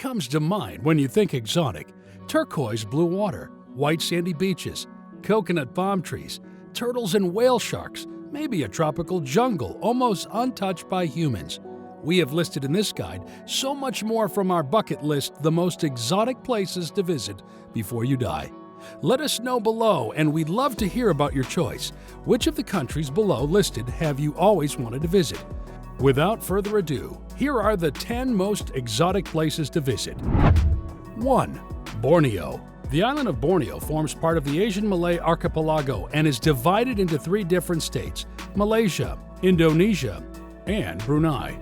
comes to mind when you think exotic? Turquoise blue water, white sandy beaches, coconut palm trees, turtles and whale sharks, maybe a tropical jungle almost untouched by humans. We have listed in this guide so much more from our bucket list, the most exotic places to visit before you die. Let us know below, and we'd love to hear about your choice. Which of the countries below listed have you always wanted to visit? Without further ado, here are the 10 most exotic places to visit. 1. Borneo. The island of Borneo forms part of the Asian Malay archipelago and is divided into 3 different states: Malaysia, Indonesia, and Brunei.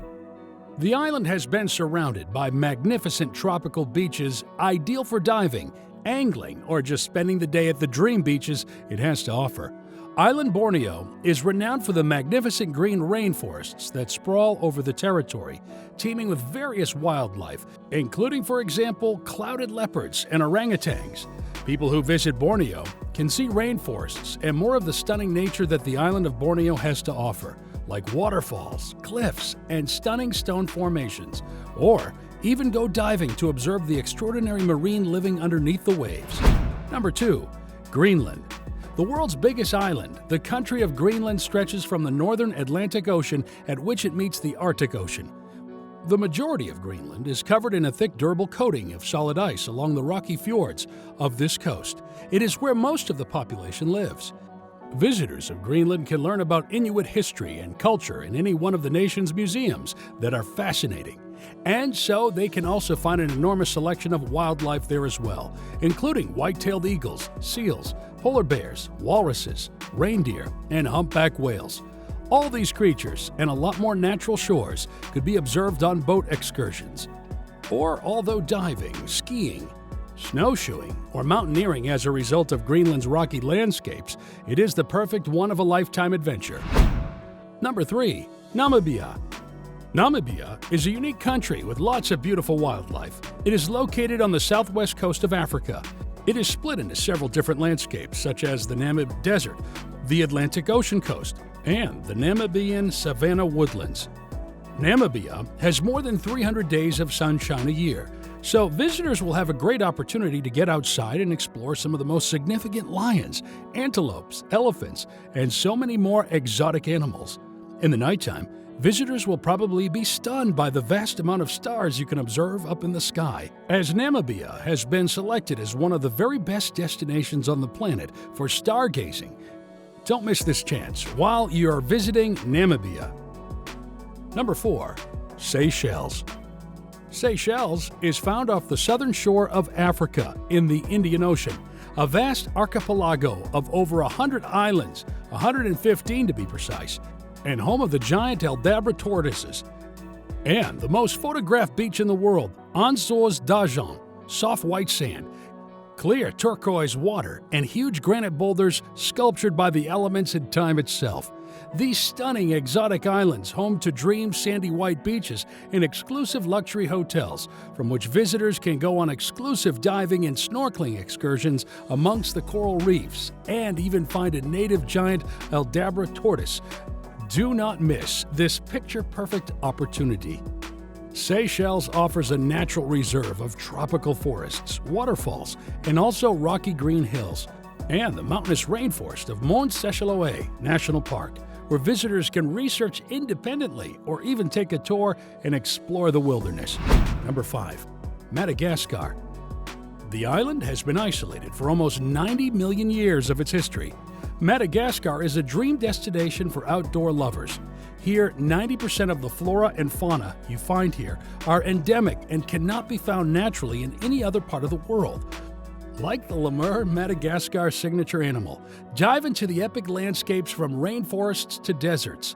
The island has been surrounded by magnificent tropical beaches ideal for diving, angling, or just spending the day at the dream beaches it has to offer. Island Borneo is renowned for the magnificent green rainforests that sprawl over the territory, teeming with various wildlife, including, for example, clouded leopards and orangutans. People who visit Borneo can see rainforests and more of the stunning nature that the island of Borneo has to offer, like waterfalls, cliffs, and stunning stone formations, or even go diving to observe the extraordinary marine living underneath the waves. Number 2. Greenland. The world's biggest island, the country of Greenland stretches from the northern Atlantic Ocean at which it meets the Arctic Ocean. The majority of Greenland is covered in a thick, durable coating of solid ice along the rocky fjords of this coast. It is where most of the population lives. Visitors of Greenland can learn about Inuit history and culture in any one of the nation's museums that are fascinating. And so they can also find an enormous selection of wildlife there as well, including white-tailed eagles, seals, polar bears, walruses, reindeer, and humpback whales. All these creatures and a lot more natural shores could be observed on boat excursions. Or although diving, skiing, snowshoeing, or mountaineering as a result of Greenland's rocky landscapes, it is the perfect one-of-a-lifetime adventure. Number 3. Namibia. Namibia is a unique country with lots of beautiful wildlife. It is located on the southwest coast of Africa. It is split into several different landscapes, such as the Namib Desert, the Atlantic Ocean coast, and the Namibian savanna woodlands. Namibia has more than 300 days of sunshine a year, so visitors will have a great opportunity to get outside and explore some of the most significant lions, antelopes, elephants, and so many more exotic animals. In the nighttime, visitors will probably be stunned by the vast amount of stars you can observe up in the sky, as Namibia has been selected as one of the very best destinations on the planet for stargazing. Don't miss this chance while you're visiting Namibia. Number 4. Seychelles. Seychelles is found off the southern shore of Africa in the Indian Ocean, a vast archipelago of over 100 islands, 115 to be precise, and home of the giant Aldabra tortoises, and the most photographed beach in the world, Anzores d'Argent, soft white sand, clear turquoise water, and huge granite boulders sculptured by the elements and time itself. These stunning exotic islands, home to dream sandy white beaches and exclusive luxury hotels, from which visitors can go on exclusive diving and snorkeling excursions amongst the coral reefs, and even find a native giant Aldabra tortoise. Do not miss this picture-perfect opportunity. Seychelles offers a natural reserve of tropical forests, waterfalls, and also rocky green hills, and the mountainous rainforest of Mont Seychellois National Park, where visitors can research independently or even take a tour and explore the wilderness. Number 5. Madagascar. The island has been isolated for almost 90 million years of its history. Madagascar is a dream destination for outdoor lovers. Here, 90% of the flora and fauna you find here are endemic and cannot be found naturally in any other part of the world. Like the lemur, Madagascar's signature animal, dive into the epic landscapes from rainforests to deserts.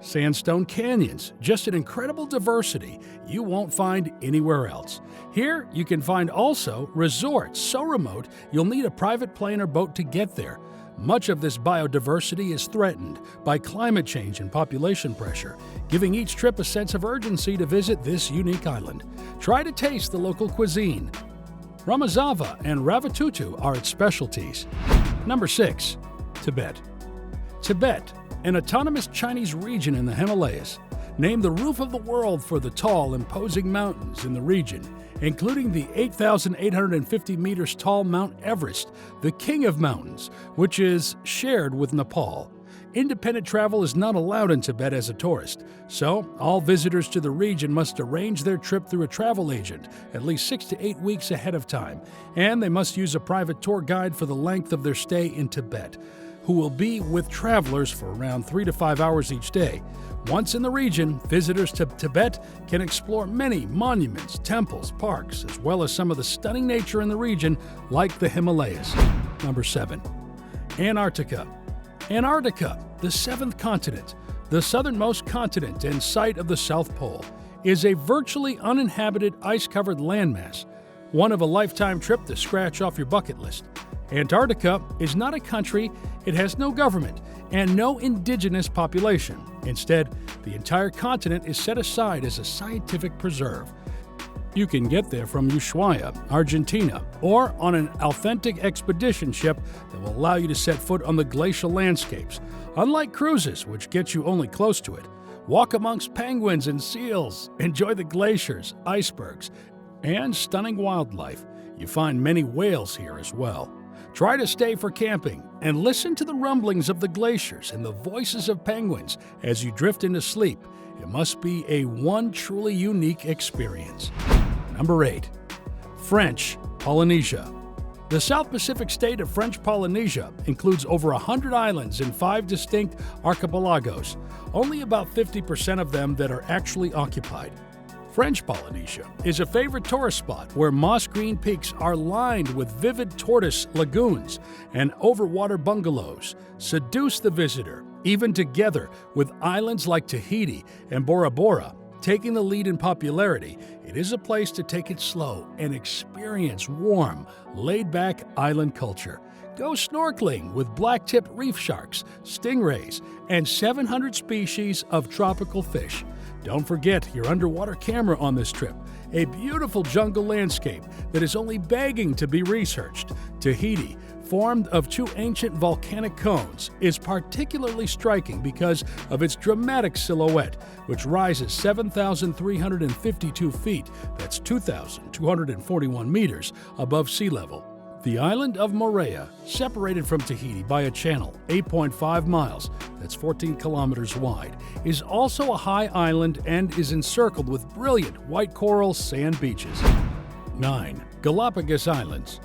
Sandstone canyons, just an incredible diversity you won't find anywhere else. Here, you can find also resorts so remote you'll need a private plane or boat to get there. Much of this biodiversity is threatened by climate change and population pressure, giving each trip a sense of urgency to visit this unique island. Try to taste the local cuisine. Ramazava and ravatutu are its specialties. Number 6. Tibet. Tibet, an autonomous Chinese region in the Himalayas. named the roof of the world for the tall, imposing mountains in the region, including the 8,850 meters tall Mount Everest, the king of mountains, which is shared with Nepal. Independent travel is not allowed in Tibet as a tourist, so all visitors to the region must arrange their trip through a travel agent at least 6 to 8 weeks ahead of time, and they must use a private tour guide for the length of their stay in Tibet, who will be with travelers for around 3 to 5 hours each day. Once in the region, visitors to Tibet can explore many monuments, temples, parks, as well as some of the stunning nature in the region, like the Himalayas. Number 7. Antarctica. Antarctica, the seventh continent, the southernmost continent and site of the South Pole, is a virtually uninhabited ice-covered landmass, one of a lifetime trip to scratch off your bucket list. Antarctica is not a country, it has no government, and no indigenous population. Instead, the entire continent is set aside as a scientific preserve. You can get there from Ushuaia, Argentina, or on an authentic expedition ship that will allow you to set foot on the glacial landscapes. Unlike cruises, which get you only close to it, walk amongst penguins and seals, enjoy the glaciers, icebergs, and stunning wildlife. You find many whales here as well. Try to stay for camping and listen to the rumblings of the glaciers and the voices of penguins as you drift into sleep. It must be one truly unique experience. Number 8. French Polynesia. The South Pacific state of French Polynesia includes over 100 islands and 5 distinct archipelagos, only about 50% of them that are actually occupied. French Polynesia is a favorite tourist spot where moss-green peaks are lined with vivid tortoise lagoons and overwater bungalows seduce the visitor, even together with islands like Tahiti and Bora Bora taking the lead in popularity. It is a place to take it slow and experience warm, laid-back island culture. Go snorkeling with black-tipped reef sharks, stingrays, and 700 species of tropical fish. Don't forget your underwater camera on this trip, a beautiful jungle landscape that is only begging to be researched. Tahiti, formed of 2 ancient volcanic cones, is particularly striking because of its dramatic silhouette, which rises 7,352 feet, that's 2,241 meters, above sea level. The island of Moorea, separated from Tahiti by a channel 8.5 miles, that's 14 kilometers wide, is also a high island and is encircled with brilliant white coral sand beaches. 9. Galápagos Islands.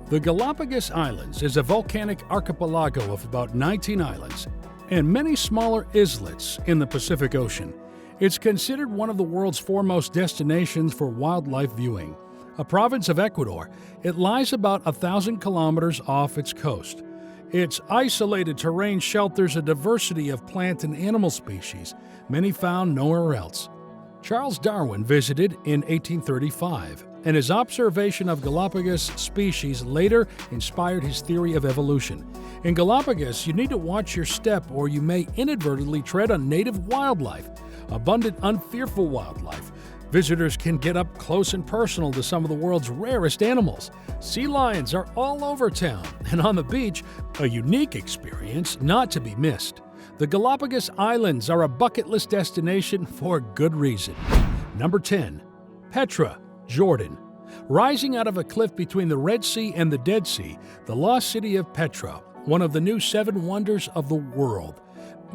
The Galápagos Islands is a volcanic archipelago of about 19 islands and many smaller islets in the Pacific Ocean. It's considered one of the world's foremost destinations for wildlife viewing. A province of Ecuador, it lies about 1,000 kilometers off its coast. Its isolated terrain shelters a diversity of plant and animal species, many found nowhere else. Charles Darwin visited in 1835, and his observation of Galapagos species later inspired his theory of evolution. In Galapagos, you need to watch your step or you may inadvertently tread on native wildlife, abundant, unfearful wildlife. Visitors can get up close and personal to some of the world's rarest animals. Sea lions are all over town, and on the beach, a unique experience not to be missed. The Galápagos Islands are a bucket list destination for good reason. Number 10. Petra, Jordan. Rising out of a cliff between the Red Sea and the Dead Sea, the lost city of Petra, one of the new 7 wonders of the world.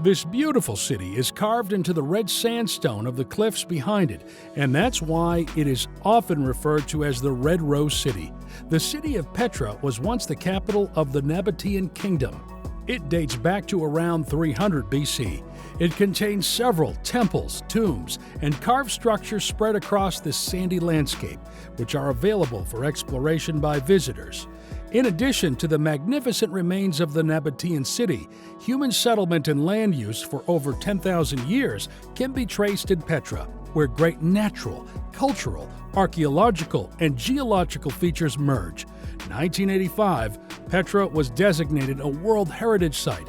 This beautiful city is carved into the red sandstone of the cliffs behind it, and that's why it is often referred to as the Red Rose City. The city of Petra was once the capital of the Nabatean Kingdom. It dates back to around 300 BC. It contains several temples, tombs, and carved structures spread across this sandy landscape, which are available for exploration by visitors. In addition to the magnificent remains of the Nabatean city, human settlement and land use for over 10,000 years can be traced in Petra, where great natural, cultural, archaeological, and geological features merge. 1985, Petra was designated a World Heritage Site.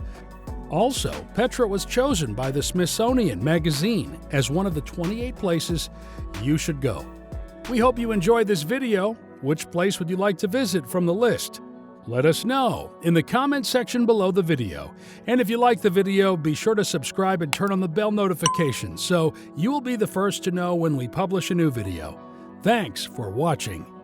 Also, Petra was chosen by the Smithsonian Magazine as one of the 28 places you should go. We hope you enjoyed this video. Which place would you like to visit from the list? Let us know in the comment section below the video. And if you like the video, be sure to subscribe and turn on the bell notification so you will be the first to know when we publish a new video. Thanks for watching.